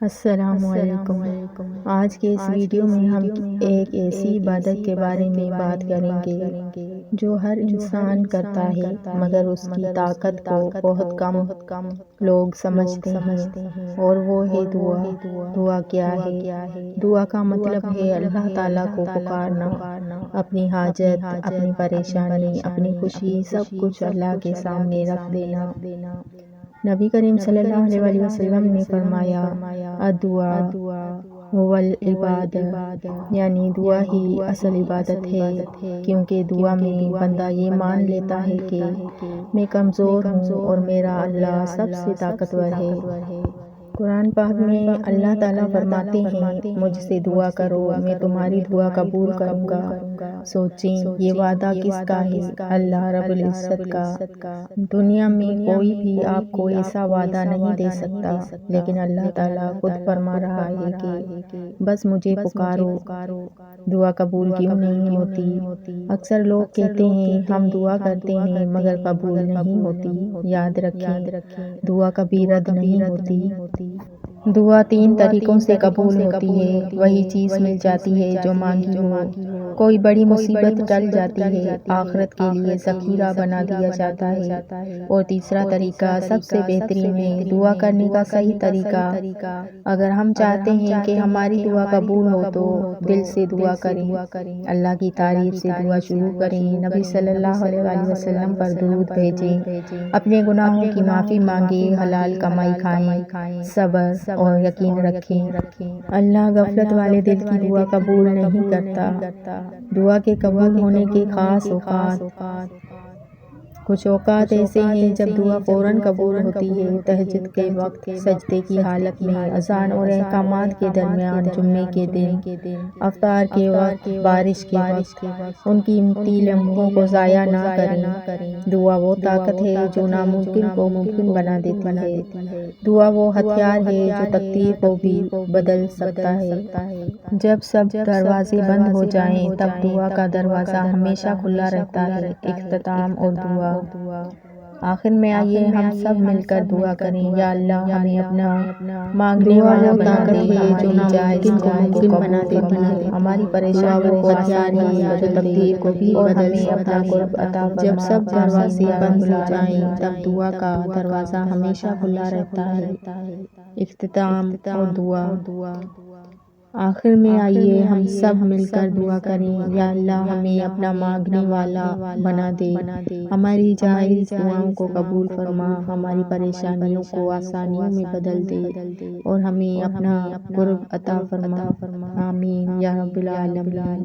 السلام علیکم۔ آج کے اس ویڈیو میں ہم ایک ایسی عبادت کے بارے میں بات کریں گے جو ہر انسان کرتا ہے مگر اس کی طاقت کو بہت کم لوگ سمجھتے ہیں، اور وہ ہے دعا۔ دعا کیا ہے؟ دعا کا مطلب ہے اللہ تعالیٰ کو پکارنا، اپنی حاجت، اپنی پریشانی، اپنی خوشی، سب کچھ اللہ کے سامنے رکھ دینا۔ نبی کریم صلی اللہ علیہ وسلم نے فرمایا، الدعاء هو العبادہ، یعنی دعا ہی اصل عبادت ہے، کیونکہ دعا میں بندہ یہ مان لیتا ہے کہ میں کمزور ہوں اور میرا اللہ سب سے طاقتور ہے۔ قرآن پاک میں اللہ تعالیٰ فرماتے ہیں، مجھ سے دعا کرو، میں تمہاری دعا قبول کروں گا۔ سوچیں، یہ وعدہ کس کا ہے؟ اللہ رب العزت کا۔ دنیا میں کوئی بھی آپ کو ایسا وعدہ نہیں دے سکتا، لیکن اللہ تعالیٰ خود فرما رہا ہے کہ بس مجھے پکارو۔ دعا قبول کیوں نہیں ہوتی؟ اکثر لوگ کہتے ہیں ہم دعا کرتے ہیں مگر قبول نہیں ہوتی۔ یاد رکھیں، دعا کبھی رد نہیں ہوتی۔ دعا 3 طریقوں سے قبول ہوتی ہے۔ وہی چیز مل جاتی ہے جو مانگی ہو، کوئی بڑی مصیبت ٹل جاتی ہے، آخرت کے لیے ذخیرہ بنا دیا جاتا ہے، اور تیسرا طریقہ سب سے بہترین ہے۔ دعا کرنے کا صحیح طریقہ: اگر ہم چاہتے ہیں کہ ہماری دعا قبول ہو تو دل سے دعا کریں، اللہ کی تعریف سے دعا شروع کریں، نبی صلی اللہ علیہ وسلم پر درود بھیجیں، اپنے گناہوں کی معافی مانگیں، حلال کمائی کھائیں، صبر اور یقین رکھیں۔ اللہ غفلت والے دل کی دعا قبول نہیں کرتا۔ دعا کے قبول ہونے کے خاص اوقات: کچھ اوقات ایسے ہیں جب دعا فوراً قبول ہوتی ہے۔ تہجد کے وقت، سجدے کی حالت میں، اذان اور احکامات کے درمیان، جمعے کے دن، افطار کے وقت، بارش کے وقت، ان قیمتی لمحوں کو ضائع نہ کریں۔ دعا وہ طاقت ہے جو ناممکن کو ممکن بنا دیتی ہے۔ دعا وہ ہتھیار ہے جو تقدیر کو بھی بدل سکتا ہے۔ جب سب دروازے بند ہو جائیں تب دعا کا دروازہ ہمیشہ کھلا رہتا ہے۔ اختتام اور دعا: آخر میں آئیے ہم سب مل کر دعا کریں، یا اللہ ہمیں اپنا مانگنے والا بنا دے، جو ناممکن کو ممکن بنا دیتی ہے، ہماری پریشانیوں کو ہتھیار ہے جو تقدیر کو بھی بدل سکتا ہے۔ جب سب دروازے بند ہو جائیں تب دعا کا دروازہ ہمیشہ کھلا رہتا ہے۔ اختتام اور دعا: آخر میں آئیے ہم سب مل کر دعا کریں، یا اللہ ہمیں اپنا مانگنے والا بنا دے، ہماری جائز دعاؤں کو قبول فرما، ہماری پریشانیوں کو آسانیوں میں بدل دے، اور ہمیں اپنا قرب عطا فرما۔ آمین یا رب العالمین۔